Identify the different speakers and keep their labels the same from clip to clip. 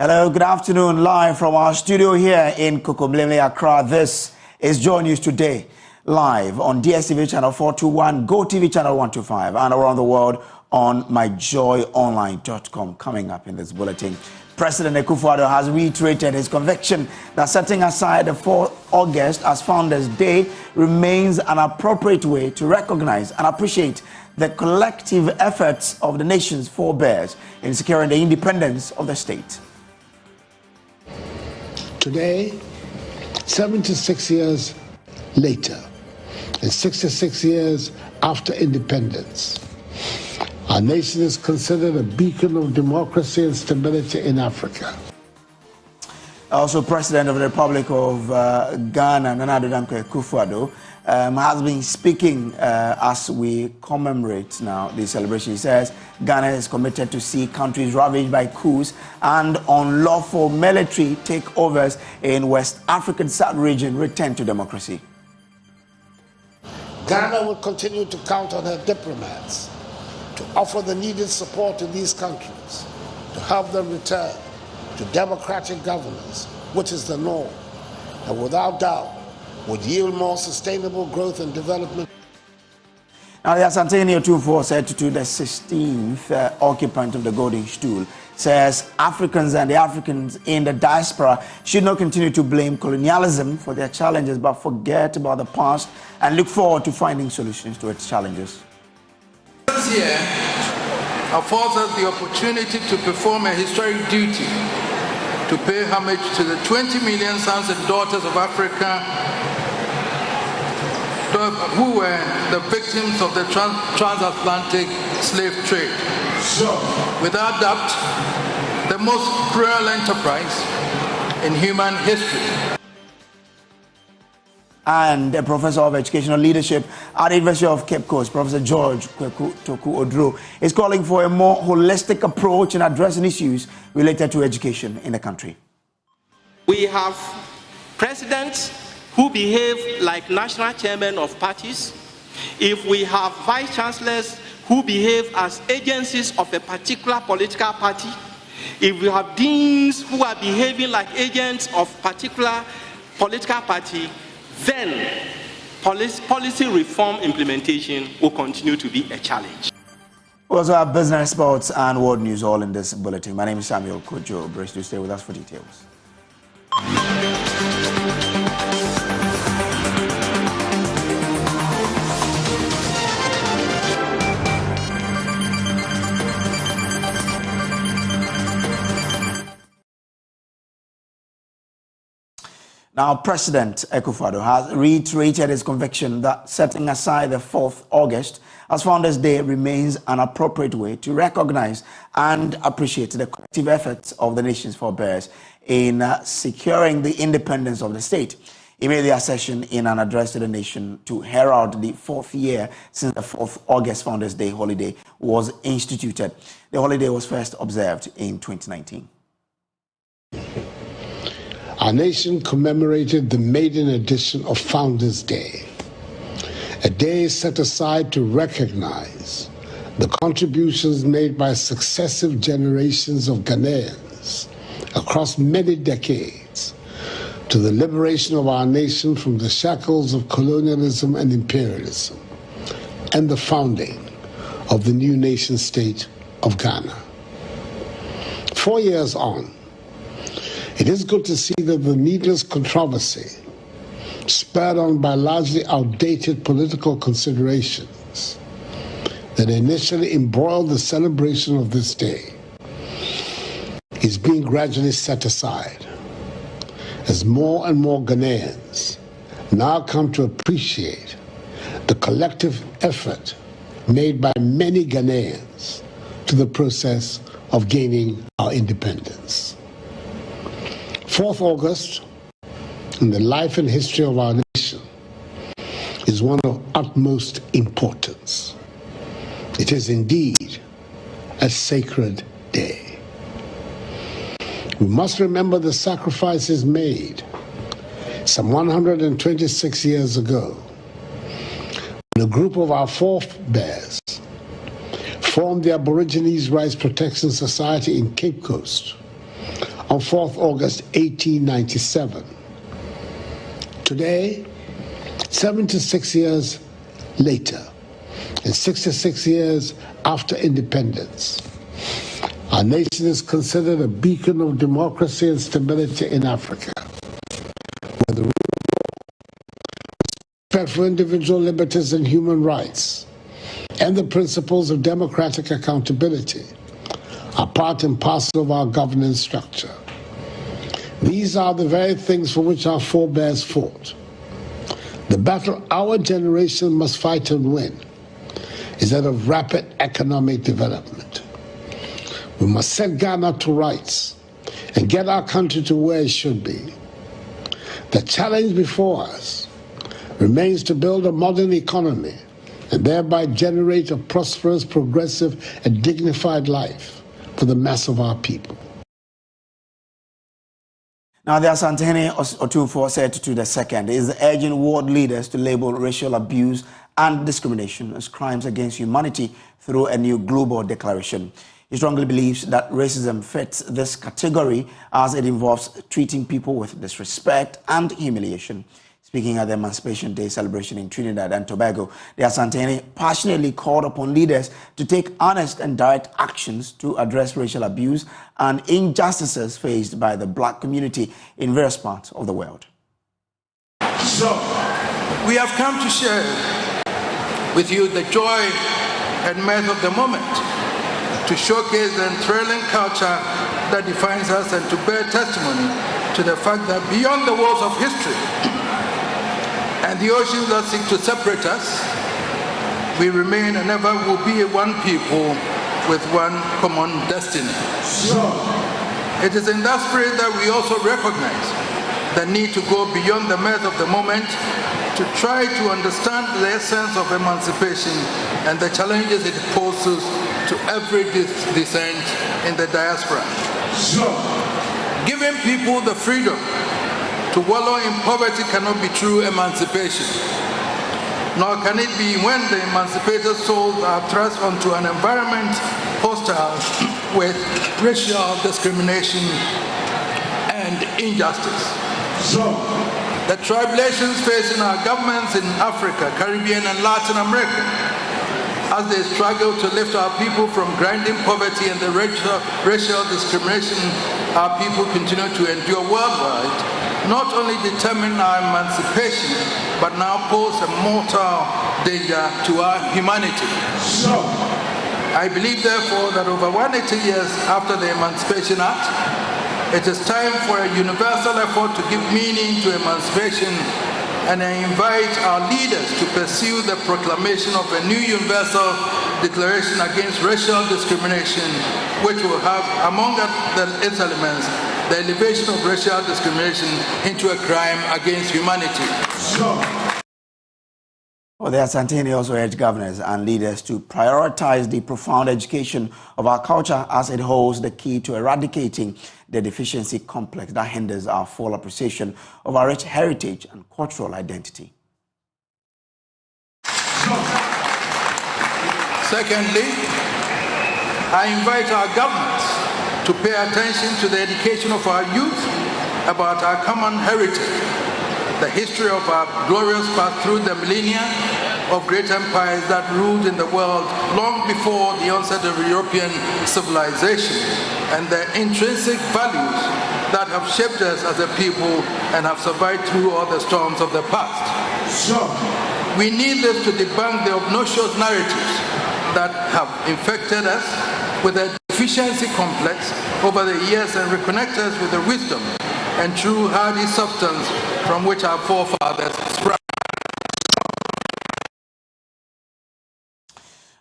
Speaker 1: Hello, good afternoon. Live from our studio here in Kokomlemle, Accra. This is JoyNews Today, live on DSTV channel 421, GoTV channel 125, and around the world on myjoyonline.com. Coming up in this bulletin, President Akufo-Addo has reiterated his conviction that setting aside the 4th August as Founders' Day remains an appropriate way to recognize and appreciate the collective efforts of the nation's forebears in securing the independence of the state.
Speaker 2: Today, 76 years later, and 66 years after independence, our nation is considered a beacon of democracy and stability in Africa.
Speaker 1: Also, President of the Republic of Ghana, Nana Addo Akufo-Addo, has been speaking as we commemorate now the celebration. He says Ghana is committed to see countries ravaged by coups and unlawful military takeovers in West African sub-region return to democracy.
Speaker 2: Ghana will continue to count on her diplomats to offer the needed support to these countries to help them return to democratic governance, which is the norm, and without doubt would yield more sustainable growth and development.
Speaker 1: Now, the Asanteni Otumfuo said to the 16th occupant of the golden stool, says Africans and the Africans in the diaspora should not continue to blame colonialism for their challenges, but forget about the past and look forward to finding solutions to its challenges.
Speaker 3: This year affords us the opportunity to perform a historic duty to pay homage to the 20 million sons and daughters of Africa who were the victims of the transatlantic slave trade. Without doubt, the most cruel enterprise in human history.
Speaker 1: And a professor of educational leadership at the University of Cape Coast, Professor George Akufo-Addo, is calling for a more holistic approach in addressing issues related to education in the country.
Speaker 4: We have presidents who behave like national chairmen of parties. If we have vice chancellors who behave as agencies of a particular political party, if we have deans who are behaving like agents of particular political party, then policy reform implementation will continue to be a challenge.
Speaker 1: We also have business, sports, and world news all in this bulletin. My name is Samuel Kojo. Brace to stay with us for details. Now, President Akufo-Addo has reiterated his conviction that setting aside the 4th August as Founders' Day remains an appropriate way to recognize and appreciate the collective efforts of the nation's forebears in securing the independence of the state. He made the assertion in an address to the nation to herald the 4th year since the 4th August Founders' Day holiday was instituted. The holiday was first observed in 2019.
Speaker 2: Our nation commemorated the maiden edition of Founders' Day, a day set aside to recognize the contributions made by successive generations of Ghanaians across many decades to the liberation of our nation from the shackles of colonialism and imperialism, and the founding of the new nation-state of Ghana. 4 years on, it is good to see that the needless controversy, spurred on by largely outdated political considerations, that initially embroiled the celebration of this day, is being gradually set aside, as more and more Ghanaians now come to appreciate the collective effort made by many Ghanaians to the process of gaining our independence. 4th August, in the life and history of our nation, is one of utmost importance. It is indeed a sacred day. We must remember the sacrifices made some 126 years ago when a group of our forebears formed the Aborigines Rights Protection Society in Cape Coast on 4th August 1897. Today, 76 years later, and 66 years after independence, our nation is considered a beacon of democracy and stability in Africa, where the respect for individual liberties and human rights and the principles of democratic accountability are part and parcel of our governance structure. These are the very things for which our forebears fought. The battle our generation must fight and win is that of rapid economic development. We must set Ghana to rights and get our country to where it should be. The challenge before us remains to build a modern economy and thereby generate a prosperous, progressive, and dignified life for the mass of our people.
Speaker 1: Now, the Asantehene Otufo said to the second is urging world leaders to label racial abuse and discrimination as crimes against humanity through a new global declaration. He strongly believes that racism fits this category as it involves treating people with disrespect and humiliation. Speaking at the Emancipation Day celebration in Trinidad and Tobago, the Asantehene passionately called upon leaders to take honest and direct actions to address racial abuse and injustices faced by the black community in various parts of the world.
Speaker 3: So, we have come to share with you the joy and mirth of the moment, to showcase the enthralling culture that defines us and to bear testimony to the fact that beyond the walls of history and the oceans that seek to separate us, we remain and ever will be one people with one common destiny. So, it is in that spirit that we also recognize the need to go beyond the mirth of the moment to try to understand the essence of emancipation and the challenges it poses to every descent in the diaspora. So, giving people the freedom to wallow in poverty cannot be true emancipation, nor can it be when the emancipated souls are thrust onto an environment hostile with racial discrimination and injustice. So, the tribulations facing our governments in Africa, Caribbean, and Latin America, as they struggle to lift our people from grinding poverty and the racial discrimination our people continue to endure worldwide, not only determine our emancipation, but now pose a mortal danger to our humanity. So, I believe, therefore, that over 180 years after the Emancipation Act, it is time for a universal effort to give meaning to emancipation, and I invite our leaders to pursue the proclamation of a new universal declaration against racial discrimination, which will have, among its elements, the elevation of racial discrimination into a crime against humanity.
Speaker 1: Well, the Asantehene also urged governors and leaders to prioritize the profound education of our culture as it holds the key to eradicating the deficiency complex that hinders our full appreciation of our rich heritage and cultural identity.
Speaker 3: Secondly, I invite our governments to pay attention to the education of our youth about our common heritage, the history of our glorious past through the millennia of great empires that ruled in the world long before the onset of European civilization, and the intrinsic values that have shaped us as a people and have survived through all the storms of the past. So, we need this to debunk the obnoxious narratives that have infected us with a deficiency complex over the years and reconnect us with the wisdom and true hardy substance from which our forefathers sprang.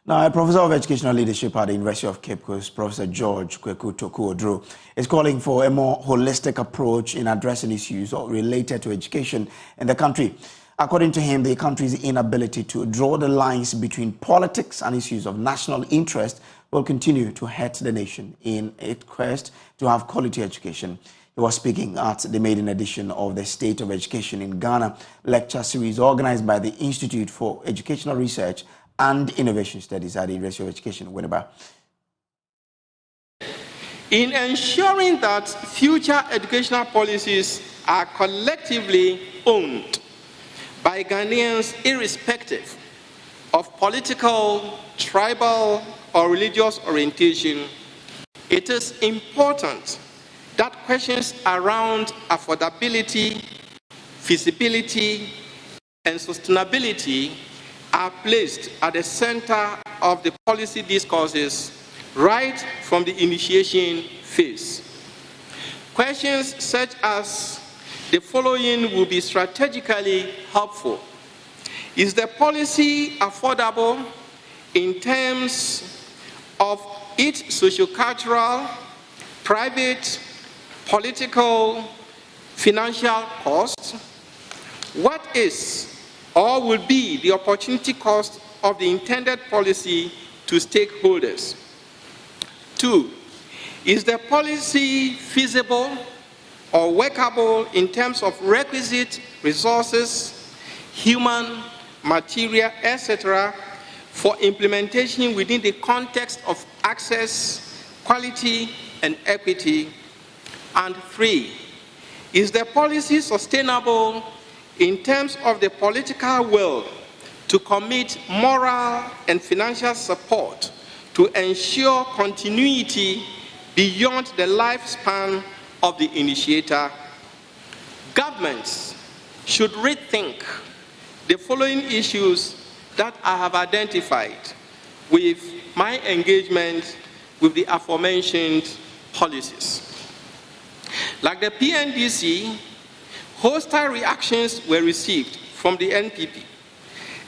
Speaker 1: Now, a professor of educational leadership at the University of Cape Coast, Professor George Akufo-Addo, is calling for a more holistic approach in addressing issues related to education in the country. According to him, the country's inability to draw the lines between politics and issues of national interest will continue to hurt the nation in its quest to have quality education. He was speaking at the maiden edition of the State of Education in Ghana lecture series organized by the Institute for Educational Research and Innovation Studies at the University of Education, Winneba.
Speaker 4: In ensuring that future educational policies are collectively owned by Ghanaians irrespective of political, tribal, or religious orientation, it is important that questions around affordability, feasibility, and sustainability are placed at the center of the policy discourses right from the initiation phase. Questions such as the following will be strategically helpful. Is the policy affordable in terms of its sociocultural, private, political, financial costs? What is or will be the opportunity cost of the intended policy to stakeholders? 2, is the policy feasible or workable in terms of requisite resources, human, material, etc., for implementation within the context of access, quality, and equity? And 3, is the policy sustainable in terms of the political will to commit moral and financial support to ensure continuity beyond the lifespan of the initiator? Governments should rethink the following issues that I have identified with my engagement with the aforementioned policies. Like the PNDC, hostile reactions were received from the NPP,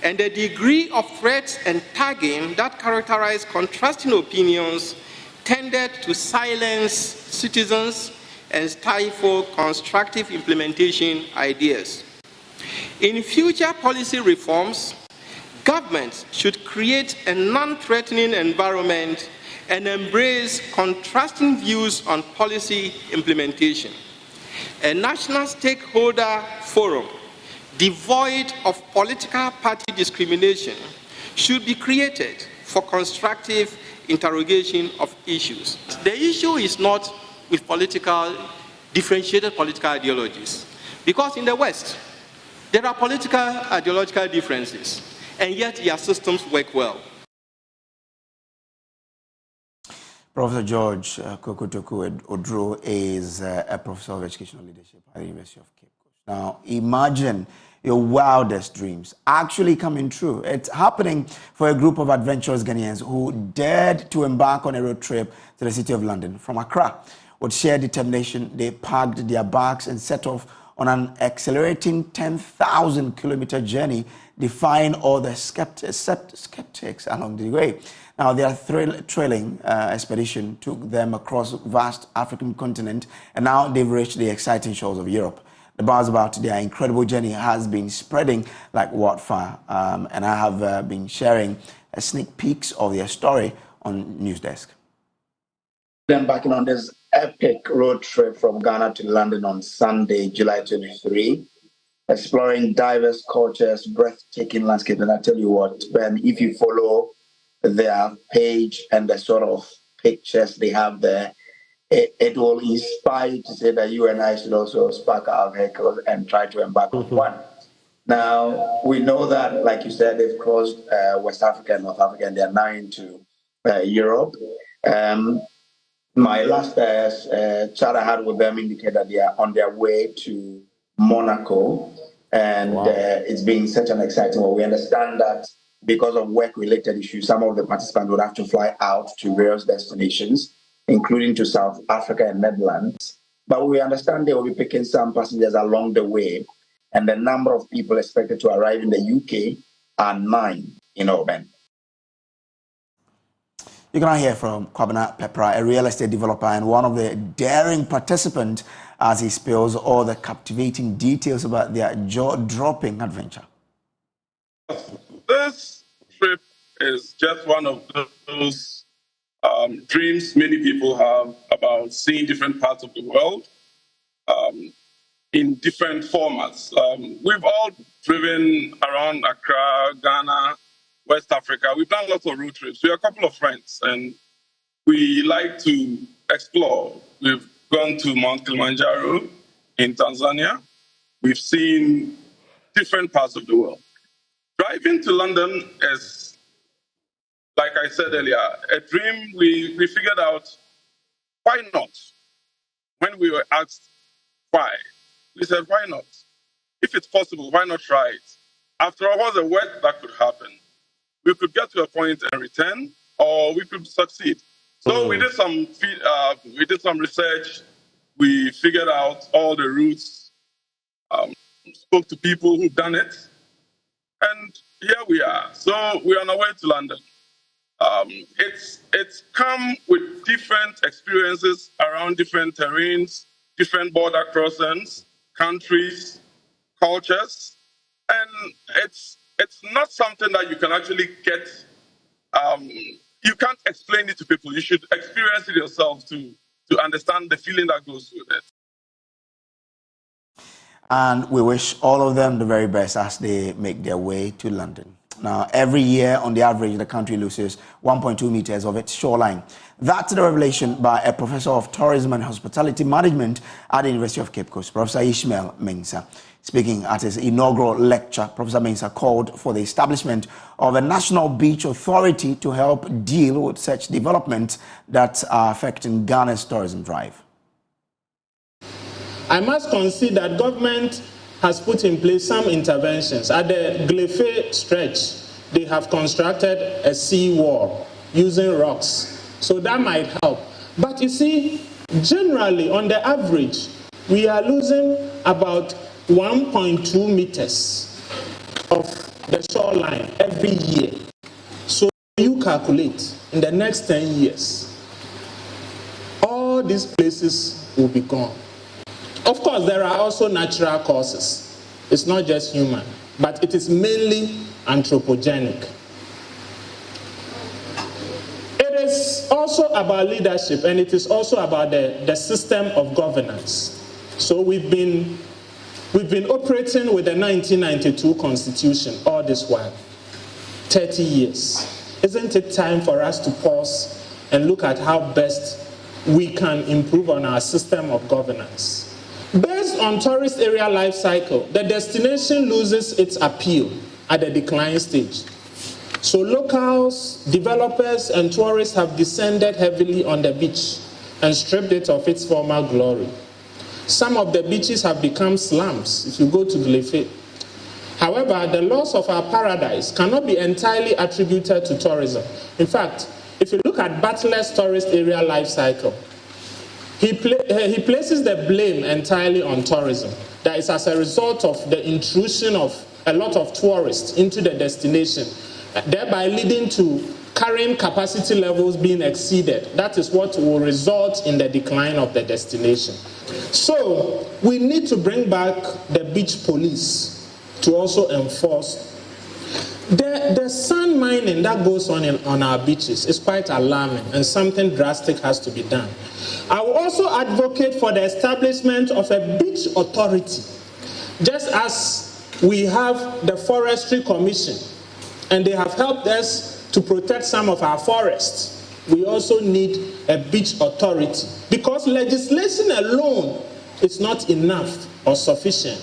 Speaker 4: and the degree of threats and tagging that characterized contrasting opinions tended to silence citizens and stifle constructive implementation ideas. In future policy reforms, governments should create a non-threatening environment and embrace contrasting views on policy implementation. A national stakeholder forum devoid of political party discrimination should be created for constructive interrogation of issues. The issue is not with differentiated political ideologies, because in the West, there are political ideological differences, and yet their systems work well.
Speaker 1: Professor George Akufo-Addo is a professor of educational leadership at the University of Cape Coast. Now, imagine your wildest dreams actually coming true. It's happening for a group of adventurous Ghanaians who dared to embark on a road trip to the city of London from Accra. With sheer determination, they packed their bags and set off on an accelerating 10,000-kilometer journey, defying all the skeptics along the way. Now, their thrilling expedition took them across the vast African continent, and now they've reached the exciting shores of Europe. The buzz about their incredible journey has been spreading like wildfire, and I have been sharing a sneak peeks of their story on News Desk. Embarking on this epic road trip from Ghana to London on Sunday, July 23, exploring diverse cultures, breathtaking landscape. And I tell you what, Ben, if you follow their page and the sort of pictures they have there, it will inspire you to say that you and I should also spark our vehicles and try to embark on one. Now, we know that, like you said, they've crossed West Africa and North Africa, and they're now into Europe. My last chat I had with them indicated that they are on their way to Monaco, and wow. It's been such an exciting one. We understand that because of work-related issues, some of the participants would have to fly out to various destinations, including to South Africa and Netherlands. But we understand they will be picking some passengers along the way, and the number of people expected to arrive in the UK are 9 in Auburn. You can now hear from Kwabena Pepra, a real estate developer and one of the daring participants, as he spills all the captivating details about their jaw-dropping adventure.
Speaker 5: This trip is just one of those dreams many people have about seeing different parts of the world in different formats. We've all driven around Accra, Ghana, West Africa. We've done lots of road trips. We're a couple of friends, and we like to explore. We've gone to Mount Kilimanjaro in Tanzania. We've seen different parts of the world. Driving to London is, like I said earlier, a dream. We figured out, why not? When we were asked why, we said, why not? If it's possible, why not try it? After all, what's the worst that could happen? We could get to a point and return, or we could succeed. So we did some research. We figured out all the routes, spoke to people who've done it, and here we are. So we're on our way to London. It's come with different experiences around different terrains, different border crossings, countries, cultures, and it's not something that you can actually get. You can't explain it to people. You should experience it yourself to understand the feeling that goes with it.
Speaker 1: And we wish all of them the very best as they make their way to London. Now, every year, on the average, the country loses 1.2 meters of its shoreline. That's the revelation by a professor of tourism and hospitality management at the University of Cape Coast, Professor Ishmael Mensah. Speaking at his inaugural lecture, Professor Mensah called for the establishment of a national beach authority to help deal with such developments that are affecting Ghana's tourism drive.
Speaker 6: I must concede that government has put in place some interventions. At the Glefe stretch, they have constructed a sea wall using rocks. So that might help. But you see, generally, on the average, we are losing about 1.2 meters of the shoreline every year. So you calculate, in the next 10 years, all these places will be gone. Of course, there are also natural causes. It's not just human, but it is mainly anthropogenic. It is also about leadership, and it is also about the system of governance. So we've been operating with the 1992 Constitution all this while, 30 years. Isn't it time for us to pause and look at how best we can improve on our system of governance? Based on tourist area life cycle, the destination loses its appeal at the decline stage. So locals, developers, and tourists have descended heavily on the beach and stripped it of its former glory. Some of the beaches have become slums if you go to Glefe. However, the loss of our paradise cannot be entirely attributed to tourism. In fact, if you look at Butler's tourist area life cycle, he places the blame entirely on tourism. That is as a result of the intrusion of a lot of tourists into the destination, thereby leading to carrying capacity levels being exceeded. That is what will result in the decline of the destination. So we need to bring back the beach police to also enforce. The sand mining that goes on our beaches is quite alarming, and something drastic has to be done. I will also advocate for the establishment of a beach authority, just as we have the Forestry Commission, and they have helped us to protect some of our forests. We also need a beach authority, because legislation alone is not enough or sufficient.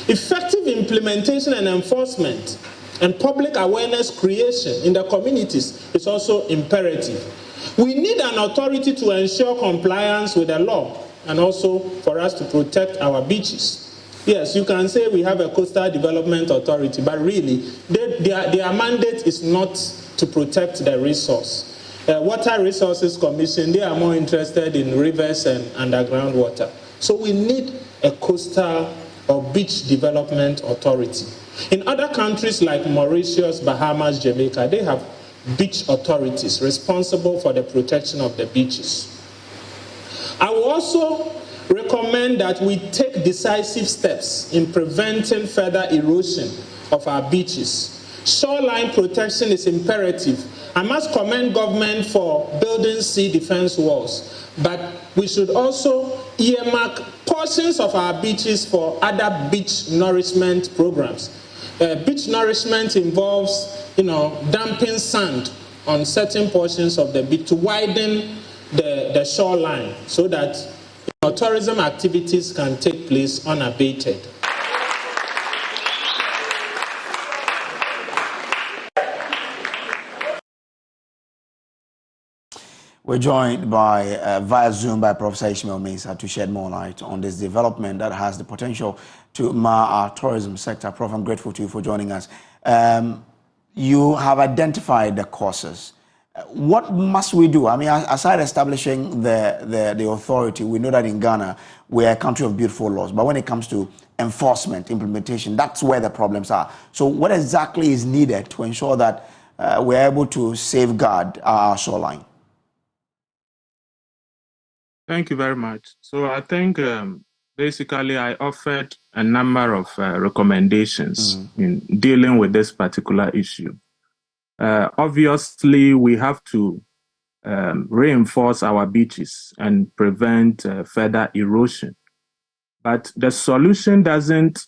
Speaker 6: Effective implementation and enforcement and public awareness creation in the communities is also imperative. We need an authority to ensure compliance with the law and also for us to protect our beaches. Yes, you can say we have a coastal development authority, but really their mandate is not to protect the resource. Water Resources Commission, they are more interested in rivers and underground water. So we need a coastal or beach development authority. In other countries like Mauritius, Bahamas, Jamaica, they have beach authorities responsible for the protection of the beaches. I will also recommend that we take decisive steps in preventing further erosion of our beaches. Shoreline protection is imperative. I must commend government for building sea defense walls, but we should also earmark portions of our beaches for other beach nourishment programs. Beach nourishment involves, dumping sand on certain portions of the beach to widen the shoreline so that tourism activities can take place unabated.
Speaker 1: We're joined by via Zoom by Professor Ishmael Mensah to shed more light on this development that has the potential to mar our tourism sector. Prof, I'm grateful to you for joining us. You have identified the causes. What must we do? I mean, aside establishing the authority, we know that in Ghana, we're a country of beautiful laws. But when it comes to enforcement, implementation, that's where the problems are. So what exactly is needed to ensure that we're able to safeguard our shoreline?
Speaker 7: Thank you very much. So I think basically I offered a number of recommendations in dealing with this particular issue. Obviously, we have to reinforce our beaches and prevent further erosion. But the solution doesn't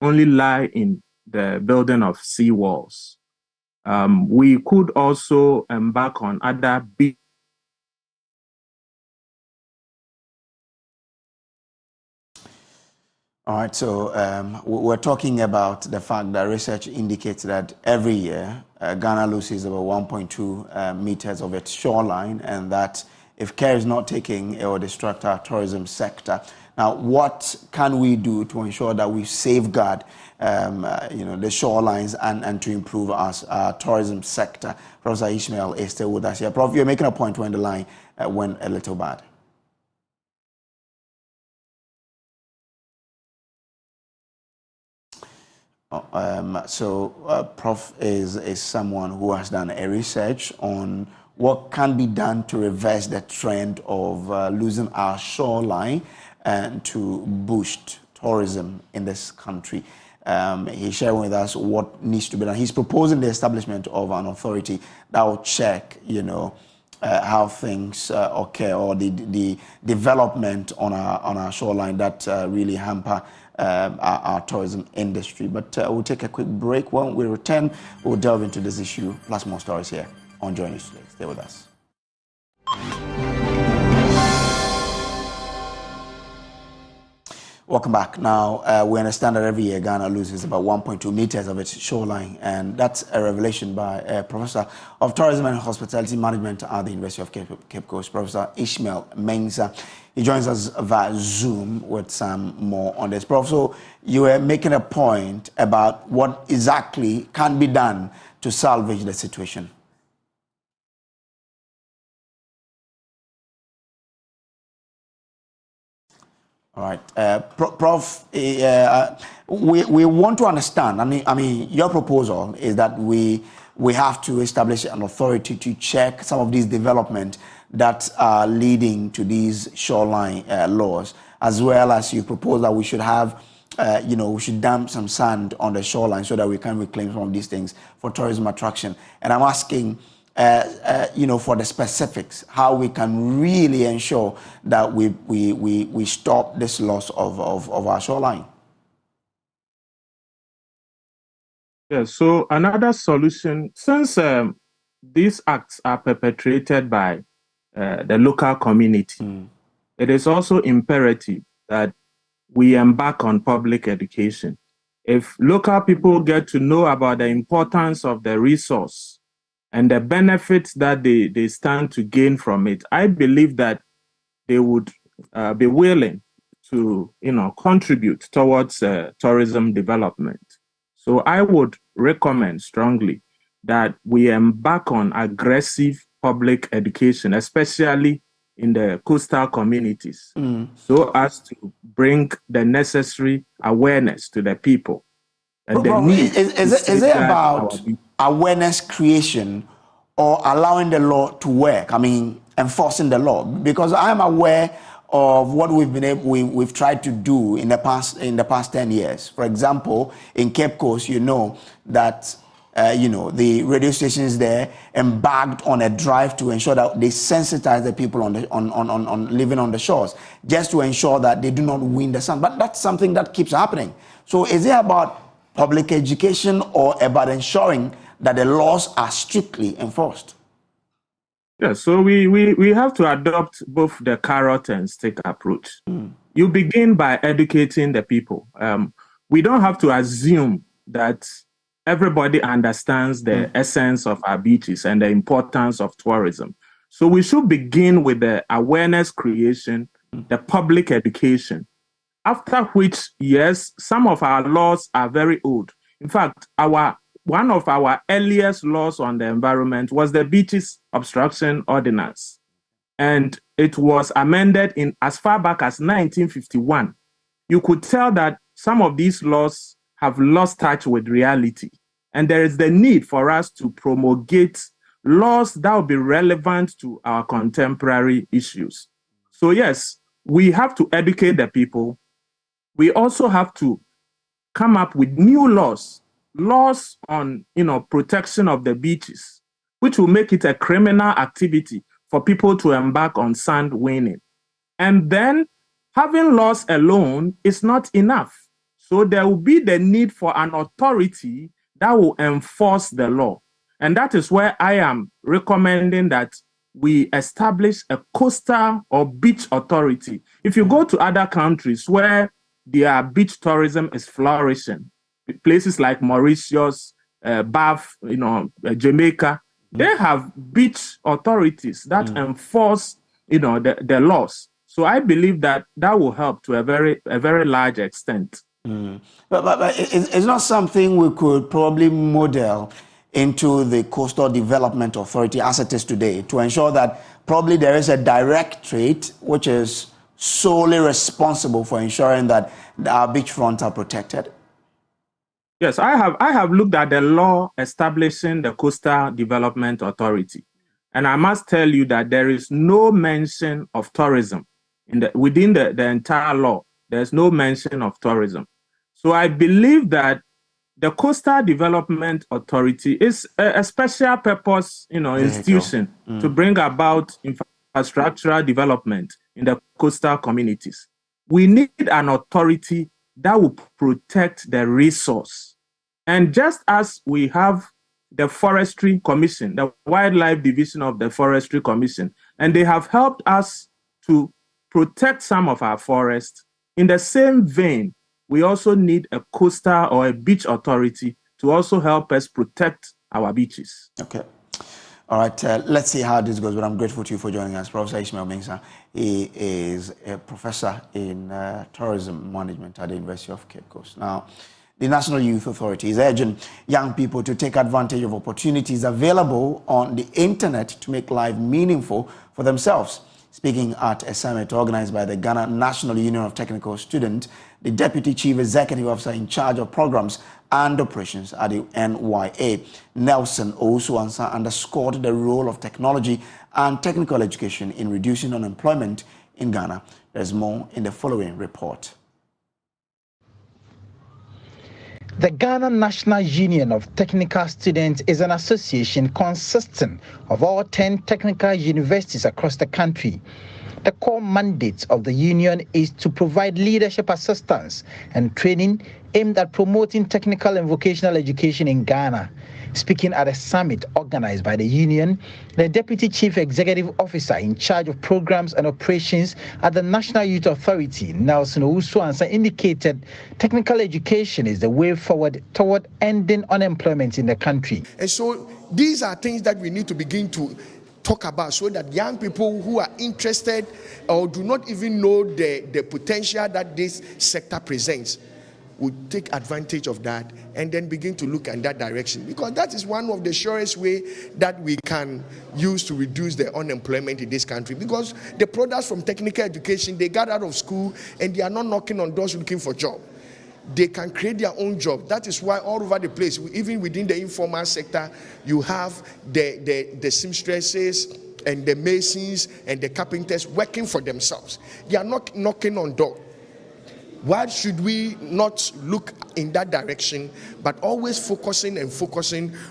Speaker 7: only lie in the building of seawalls. We could also embark on other beach.
Speaker 1: All right, so we're talking about the fact that research indicates that every year Ghana loses about 1.2 meters of its shoreline, and that if care is not taken, it will distract our tourism sector. Now, what can we do to ensure that we safeguard the shorelines and to improve our tourism sector? Professor Ishmael is still with us here. Prof, you're making a point when the line went a little bad. Prof is someone who has done a research on what can be done to reverse the trend of losing our shoreline and to boost tourism in this country. He's sharing with us what needs to be done. He's proposing the establishment of an authority that will check, how things occur, or the development on our shoreline that really hamper our tourism industry. But we'll take a quick break. When we return, we'll delve into this issue plus more stories here on JoyNews Today. Stay with us. Welcome back. Now, we understand that every year Ghana loses about 1.2 meters of its shoreline, and that's a revelation by a professor of tourism and hospitality management at the University of Cape Coast, Professor Ishmael Mensah. He joins us via Zoom with some more on this. Prof, so you were making a point about what exactly can be done to salvage the situation. All right, Prof, we want to understand. I mean, your proposal is that we have to establish an authority to check some of these developments that are leading to these shoreline laws, as well as you propose that we should have, we should dump some sand on the shoreline so that we can reclaim some of these things for tourism attraction. And I'm asking, for the specifics, how we can really ensure that we stop this loss of our shoreline.
Speaker 7: Yeah, so another solution, since these acts are perpetrated by the local community, it is also imperative that we embark on public education. If local people get to know about the importance of the resource and the benefits that they stand to gain from it, I believe that they would be willing to, contribute towards tourism development. So I would recommend strongly that we embark on aggressive public education, especially in the coastal communities, so as to bring the necessary awareness to the people. And the need
Speaker 1: is it about awareness creation or allowing the law to work? I mean, enforcing the law, because I'm aware of what we've tried to do in the past 10 years. For example, in Cape Coast, that the radio stations there embarked on a drive to ensure that they sensitize the people on living on the shores, just to ensure that they do not win the sun. But that's something that keeps happening. So is it about public education or about ensuring that the laws are strictly enforced?
Speaker 7: Yeah, so we have to adopt both the carrot and stick approach. You begin by educating the people. We don't have to assume that everybody understands the essence of our beaches and the importance of tourism. So we should begin with the awareness creation, the public education, after which, yes, some of our laws are very old. In fact, one of our earliest laws on the environment was the Beaches Obstruction Ordinance. And it was amended in as far back as 1951. You could tell that some of these laws have lost touch with reality. And there is the need for us to promulgate laws that will be relevant to our contemporary issues. So yes, we have to educate the people. We also have to come up with new laws on, protection of the beaches, which will make it a criminal activity for people to embark on sand winning. And then having laws alone is not enough. So there will be the need for an authority that will enforce the law. And that is where I am recommending that we establish a coastal or beach authority. If you go to other countries where their beach tourism is flourishing, places like Mauritius, Bath, Jamaica, they have beach authorities that enforce, the laws. So I believe that will help to a very large extent.
Speaker 1: But it's not something we could probably model into the Coastal Development Authority as it is today, to ensure that probably there is a directorate which is solely responsible for ensuring that our beachfronts are protected?
Speaker 7: Yes, I have looked at the law establishing the Coastal Development Authority, and I must tell you that there is no mention of tourism within the entire law. There's no mention of tourism. So I believe that the Coastal Development Authority is a special purpose, institution to bring about infrastructural development in the coastal communities. We need an authority that will protect the resource. And just as we have the Forestry Commission, the Wildlife Division of the Forestry Commission, and they have helped us to protect some of our forests, in the same vein, we also need a coastal or a beach authority to also help us protect our beaches.
Speaker 1: Okay. All right, let's see how this goes, but I'm grateful to you for joining us. Professor Ishmael Mensah, he is a professor in tourism management at the University of Cape Coast. Now, the National Youth Authority is urging young people to take advantage of opportunities available on the internet to make life meaningful for themselves. Speaking at a summit organized by the Ghana National Union of Technical Students, the Deputy Chief Executive Officer in charge of programs and operations at the NYA, Nelson Owusu-Ansah, underscored the role of technology and technical education in reducing unemployment in Ghana. There's more in the following report.
Speaker 8: The Ghana National Union of Technical Students is an association consisting of all 10 technical universities across the country. The core mandate of the union is to provide leadership assistance and training aimed at promoting technical and vocational education in Ghana. Speaking at a summit organized by the union, the Deputy Chief Executive Officer in charge of programs and operations at the National Youth Authority, Nelson Owusu-Ansah, indicated technical education is the way forward toward ending unemployment in the country.
Speaker 9: And so these are things that we need to begin to talk about so that young people who are interested or do not even know the potential that this sector presents would take advantage of that and then begin to look in that direction, because that is one of the surest way that we can use to reduce the unemployment in this country. Because the products from technical education, they got out of school and they are not knocking on doors looking for job. They can create their own job. That is why all over the place, even within the informal sector, you have the seamstresses and the masons and the carpenters working for themselves. They are not knocking on doors. Why should we not look in that direction, but always focusing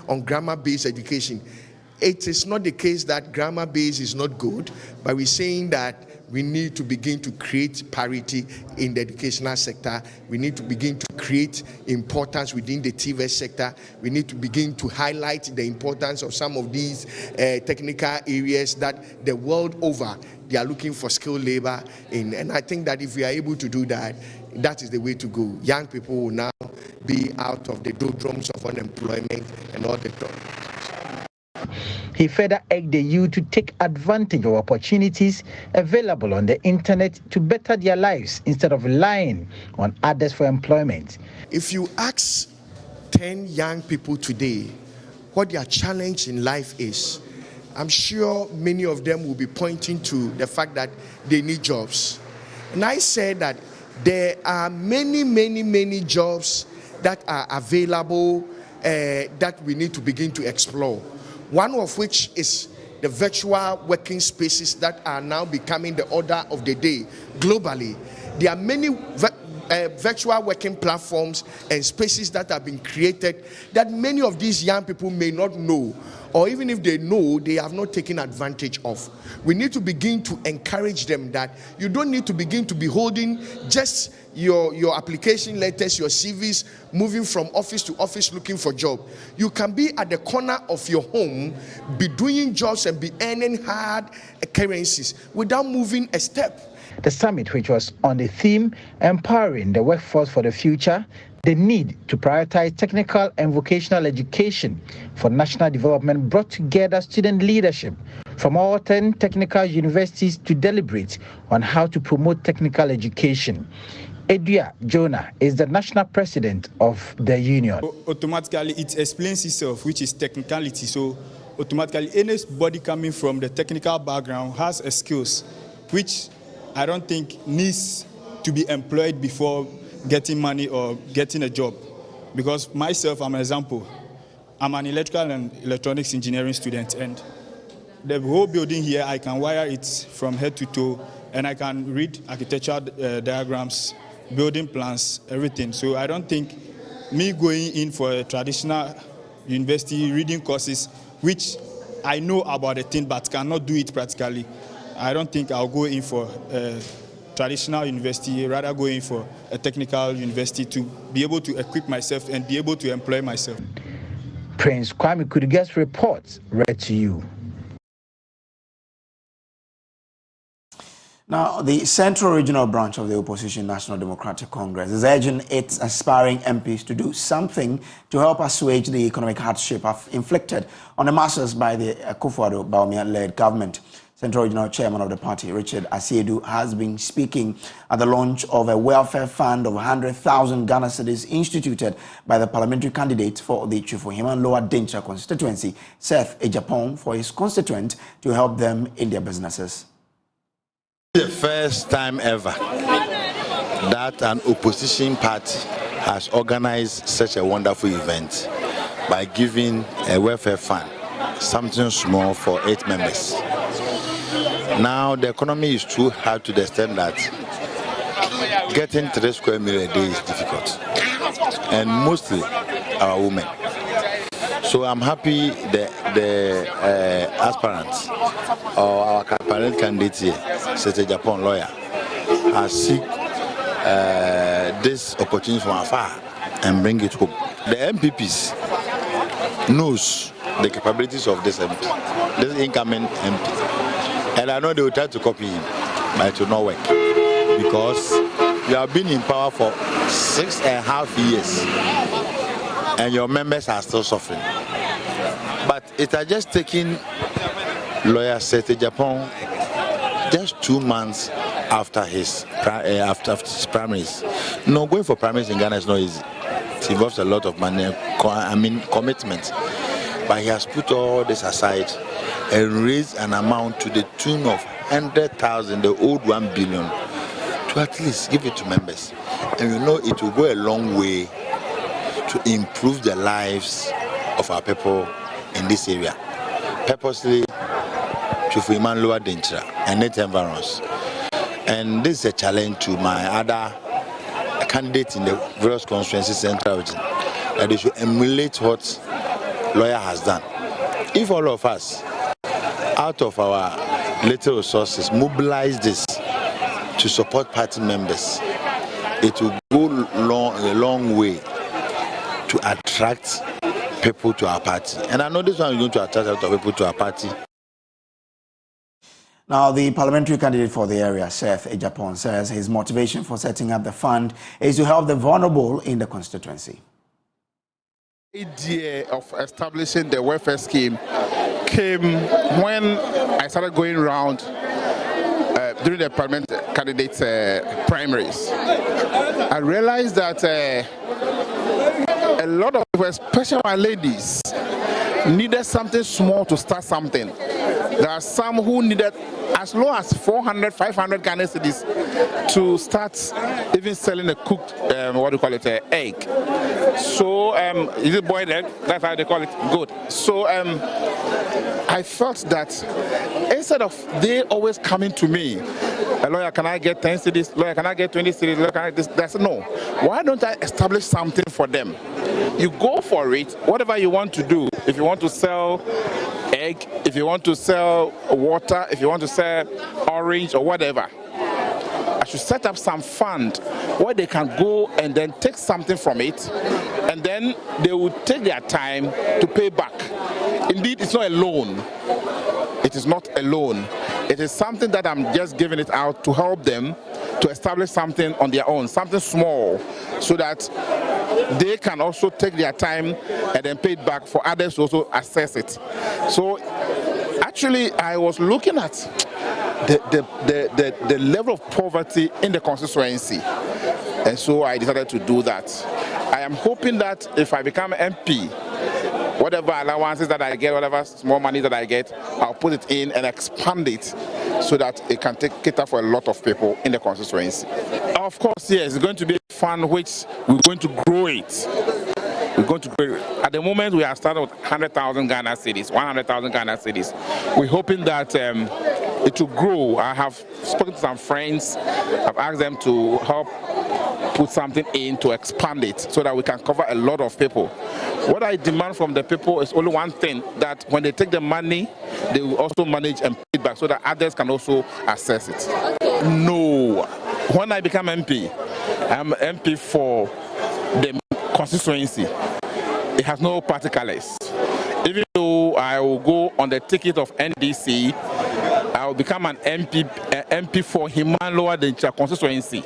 Speaker 9: on grammar-based education? It is not the case that grammar base is not good, but we're saying that we need to begin to create parity in the educational sector. We need to begin to create importance within the TVET sector. We need to begin to highlight the importance of some of these technical areas that the world over, they are looking for skilled labor in. And I think that if we are able to do that, that is the way to go. Young people will now be out of the doldrums of unemployment and all the talk.
Speaker 8: He further urged the youth to take advantage of opportunities available on the internet to better their lives instead of relying on others for employment.
Speaker 9: If you ask 10 young people today what their challenge in life is, I'm sure many of them will be pointing to the fact that they need jobs. And I said that there are many jobs that are available that we need to begin to explore. One of which is the virtual working spaces that are now becoming the order of the day globally. There are many virtual working platforms and spaces that have been created that many of these young people may not know, or even if they know, they have not taken advantage of. We need to begin to encourage them that you don't need to begin to be holding just your application letters, your CVs, moving from office to office looking for job. You can be at the corner of your home, be doing jobs and be earning hard currencies without moving a step.
Speaker 8: The summit, which was on the theme Empowering the Workforce for the Future, the need to prioritize technical and vocational education for national development, brought together student leadership from all 10 technical universities to deliberate on how to promote technical education. Edua Jonah is the national president of the union.
Speaker 10: Automatically, it explains itself, which is technicality. So automatically, anybody coming from the technical background has a skills, which I don't think needs to be employed before getting money or getting a job. Because myself, I'm an example. I'm an electrical and electronics engineering student, and the whole building here, I can wire it from head to toe, and I can read architectural diagrams, building plans, everything. So I don't think me going in for a traditional university reading courses, which I know about the thing but cannot do it practically, I don't think I'll go in for a traditional university, rather go in for a technical university to be able to equip myself and be able to employ myself.
Speaker 8: Prince Kwame Kudiga's report read to you.
Speaker 1: Now, the Central Regional Branch of the Opposition National Democratic Congress is urging its aspiring MPs to do something to help assuage the economic hardship inflicted on the masses by the Akufo-Addo led government. Central Regional Chairman of the party, Richard Asiedu, has been speaking at the launch of a welfare fund of 100,000 Ghana cedis instituted by the parliamentary candidate for the Chufuhiman Lower Dencha constituency, Seth Ejapon, for his constituent to help them in their businesses.
Speaker 11: The first time ever that an opposition party has organized such a wonderful event by giving a welfare fund, something small for 8 members. Now the economy is too hard to the extent that getting 3 square meals a day is difficult, and mostly our women. So I'm happy the aspirants or our parliament candidate here, Seth Japan lawyer, has seek this opportunity from afar and bring it home. The MPPs knows the capabilities of this MP, this incoming MP, and I know they will try to copy him, but it will not work because you have been in power for 6.5 years. And your members are still suffering. But it has just taken lawyer Seth Japan just 2 months after his primaries. No, going for primaries in Ghana is not easy. It involves a lot of money, commitment. But he has put all this aside and raised an amount to the tune of 100,000, the old 1 billion, to at least give it to members. And you know it will go a long way to improve the lives of our people in this area. Purposely, Chufuhiman Lower Dencha and its environs. And this is a challenge to my other candidates in the various constituencies central region, that they should emulate what lawyer has done if all of us, out of our little resources, mobilize this to support party members, it will go a long way to attract people to our party. And I know this one is going to attract a lot of people to our party.
Speaker 1: Now, the parliamentary candidate for the area, Seth Ejapon, says his motivation for setting up the fund is to help the vulnerable in the constituency.
Speaker 12: The idea of establishing the welfare scheme came when I started going around during the parliament candidates primaries. I realized that a lot of people, especially our ladies, needed something small to start something. There are some who needed as low as 400, 500 Ghana cedis to start even selling a cooked, egg. So, is it boiled egg? That's how they call it. Good. So, I felt that instead of they always coming to me, a lawyer, can I get 10 cedis? Lawyer, can I get 20 cedis? Lawyer, can I get this? No. Why don't I establish something for them? You go for it, whatever you want to do. If you want to sell egg, if you want to sell water, if you want to sell orange or whatever, I should set up some fund where they can go and then take something from it, and then they will take their time to pay back. Indeed, it's not a loan. It is not a loan. It is something that I'm just giving it out to help them to establish something on their own, something small, so that they can also take their time and then pay it back for others to also access it. So actually, I was looking at the level of poverty in the constituency, and so I decided to do that. I am hoping that if I become MP, whatever allowances that I get, whatever small money that I get, I'll put it in and expand it so that it can cater for a lot of people in the constituency. Of course, yes, it's going to be a fund which we're going to grow it. We're going to grow it. At the moment, we are starting with 100,000 Ghana cedis, 100,000 Ghana cedis. We're hoping that it will grow. I have spoken to some friends. I've asked them to help put something in to expand it so that we can cover a lot of people. What I demand from the people is only one thing, that when they take the money, they will also manage and pay it back so that others can also access it. No. When I become MP, I'm MP for the constituency. It has no party colors. Even though I will go on the ticket of NDC, I will become an MP for Himan-Lower Dencha constituency.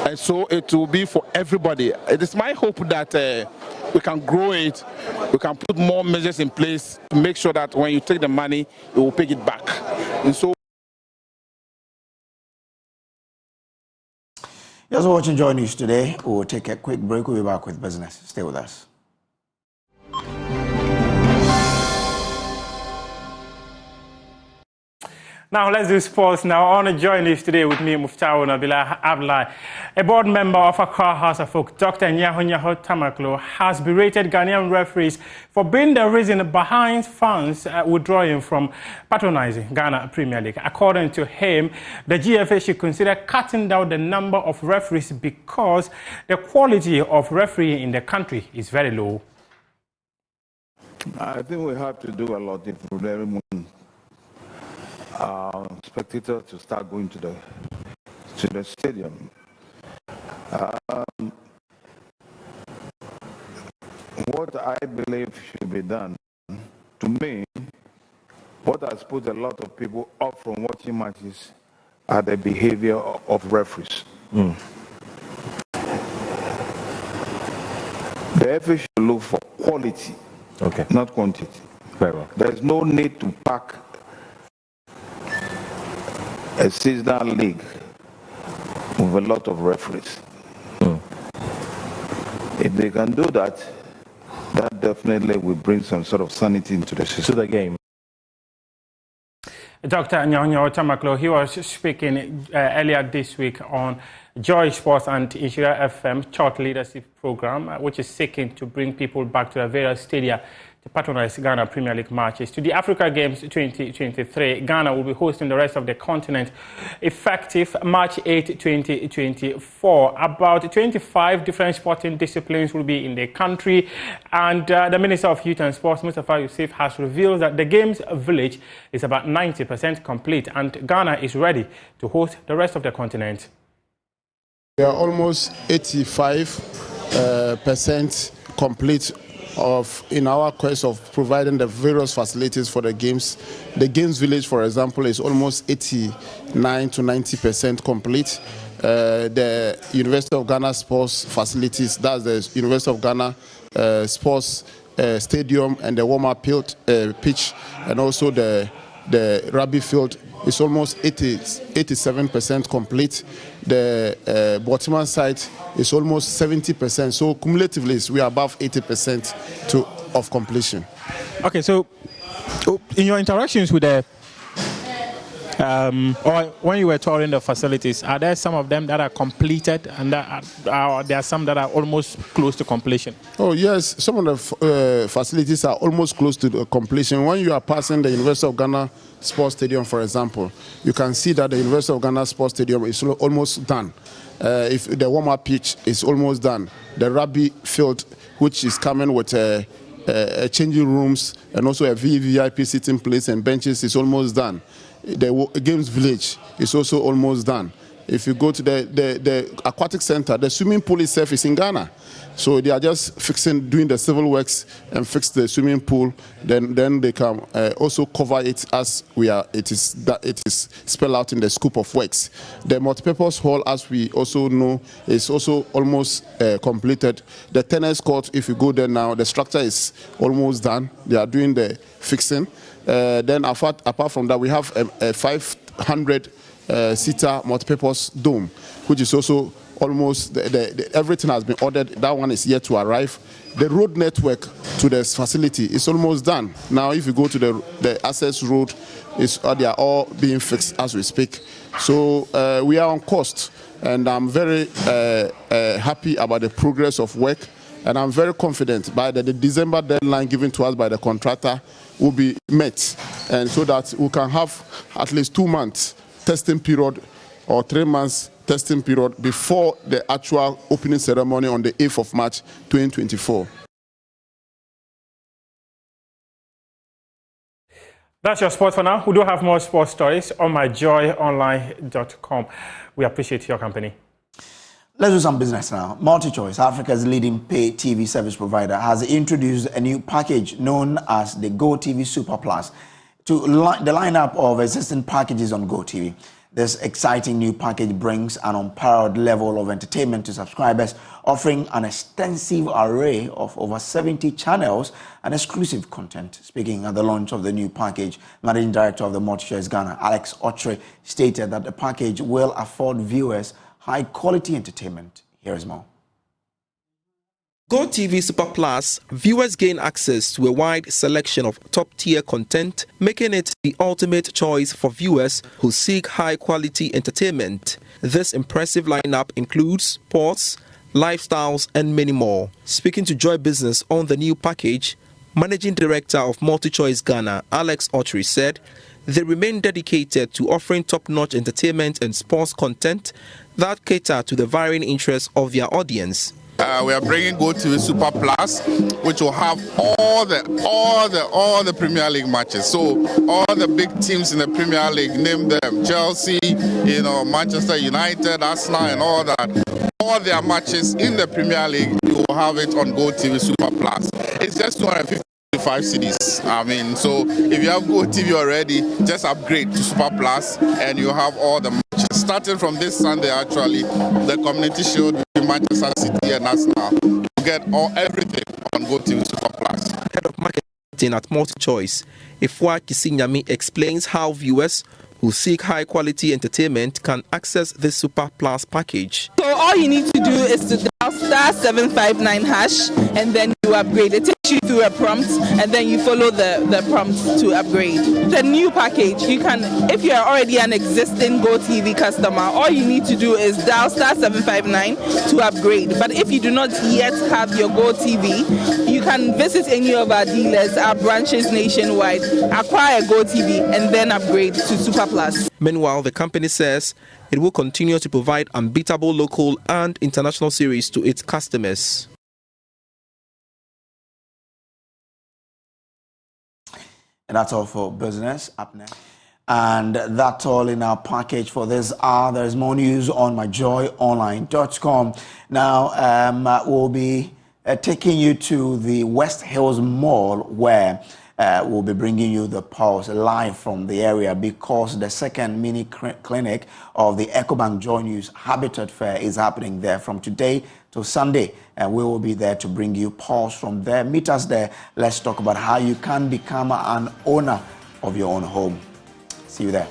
Speaker 12: And so it will be for everybody. It is my hope that we can grow it, we can put more measures in place to make sure that when you take the money, you will pay it back. And so
Speaker 1: You're watching JoyNews Today. We'll take a quick break. We'll be back with business. Stay with us.
Speaker 13: Now let's do sports now. On JoyNews Today with me, Muftau Nabila Ablai. A board member of Accra House of Folk, Dr. Nyaho Tamaklo, has berated Ghanaian referees for being the reason behind fans withdrawing from patronizing Ghana Premier League. According to him, the GFA should consider cutting down the number of referees because the quality of refereeing in the country is very low.
Speaker 14: I think we have to do a lot if we really want spectators to start going to the stadium. What I believe should be done, to me, what has put a lot of people off from watching matches are the behavior of referees. The FA should look for quality, not quantity.
Speaker 15: Very well.
Speaker 14: There's no need to pack a seasonal league with a lot of referees. If they can do that, that definitely will bring some sort of sanity into the system.
Speaker 15: To the game.
Speaker 13: Dr. Nyaho Tamaklo, he was speaking earlier this week on Joy Sports and Ishira FM Chart Leadership Program, which is seeking to bring people back to the various stadia to patronize Ghana Premier League matches. To the Africa Games 2023, Ghana will be hosting the rest of the continent effective March 8, 2024. About 25 different sporting disciplines will be in the country, and the Minister of Youth and Sports, Mustafa Yusuf, has revealed that the Games village is about 90% complete, and Ghana is ready to host the rest of the continent.
Speaker 15: We are almost 85% complete in our quest of providing the various facilities for the games. The Games Village, for example, is almost 89 to 90% complete. The University of Ghana sports facilities, that's the University of Ghana sports stadium and the warm-up pitch, and also the rugby field, is almost 87% complete. The Baltimore site is almost 70%. So cumulatively, we are above 80% of completion.
Speaker 6: Okay, so in your interactions with the or when you were touring the facilities, are there some of them that are completed and there are some that are almost close to completion?
Speaker 15: Oh yes, some of the facilities are almost close to the completion. When you are passing the University of Ghana Sports Stadium, for example, you can see that the University of Ghana Sports Stadium is almost done. If the warm-up pitch is almost done, the rugby field, which is coming with changing rooms and also a VIP sitting place and benches, is almost done. The Games Village is also almost done. If you go to the aquatic center, the swimming pool itself is in Ghana. So they are just doing the civil works and fix the swimming pool. Then they can also cover it as it is spelled out in the scope of works. The multipurpose hall, as we also know, is also almost completed. The tennis court, if you go there now, the structure is almost done. They are doing the fixing. Then apart from that, we have a 500-seater multipurpose dome, which is also almost everything has been ordered. That one is yet to arrive. The road network to this facility is almost done. Now, if you go to the access road, they are all being fixed as we speak. So we are on course, and I'm very happy about the progress of work. And I'm very confident by the December deadline given to us by the contractor will be met, and so that we can have at least 2 months testing period or 3 months testing period before the actual opening ceremony on the 8th of March 2024.
Speaker 13: That's your sport for now. We do have more sports stories on myjoyonline.com. We appreciate your company.
Speaker 1: Let's do some business now. MultiChoice, Africa's leading pay TV service provider, has introduced a new package known as the GoTV Super Plus to the lineup of existing packages on GoTV. This exciting new package brings an unparalleled level of entertainment to subscribers, offering an extensive array of over 70 channels and exclusive content. Speaking at the launch of the new package, Managing Director of the MultiChoice Ghana, Alex Otre, stated that the package will afford viewers high-quality entertainment. Here is more.
Speaker 16: GoTV Super Plus, viewers gain access to a wide selection of top-tier content, making it the ultimate choice for viewers who seek high-quality entertainment. This impressive lineup includes sports, lifestyles, and many more. Speaking to Joy Business on the new package, Managing Director of MultiChoice Ghana, Alex Otre, said they remain dedicated to offering top-notch entertainment and sports content that cater to the varying interests of their audience.
Speaker 12: We are bringing GoTV Super Plus, which will have all the Premier League matches. So all the big teams in the Premier League, name them: Chelsea, Manchester United, Arsenal, and all that. All their matches in the Premier League, you will have it on GoTV Super Plus. It's just 255 cedis. I mean, so if you have GoTV already, just upgrade to Super Plus, and you have all the matches. Starting from this Sunday, actually, the Community Shield between Manchester City and Arsenal. You get everything on GoTV Super Plus.
Speaker 16: Head of Marketing at MultiChoice, Ifwa Kisinyami, explains how viewers who seek high-quality entertainment can access this Super Plus package.
Speaker 17: So all you need to do is to dial *759#, and then you upgrade. It takes you through a prompt, and then you follow the prompt to upgrade. The new package, you can, if you are already an existing GoTV customer, all you need to do is dial *759 to upgrade. But if you do not yet have your GoTV, you can visit any of our dealers, our branches nationwide, acquire GoTV, and then upgrade to Super Plus.
Speaker 16: Meanwhile, the company says it will continue to provide unbeatable local and international series to its customers.
Speaker 1: And that's all for business. Up next. And that's all in our package for this hour. There's more news on myjoyonline.com. Now, we'll be taking you to the West Hills Mall, where we'll be bringing you the pulse live from the area, because the second mini clinic of the EcoBank Joy News Habitat Fair is happening there from today to Sunday, and we will be there to bring you pulse from there. Meet us there. Let's talk about how you can become an owner of your own home. See you there.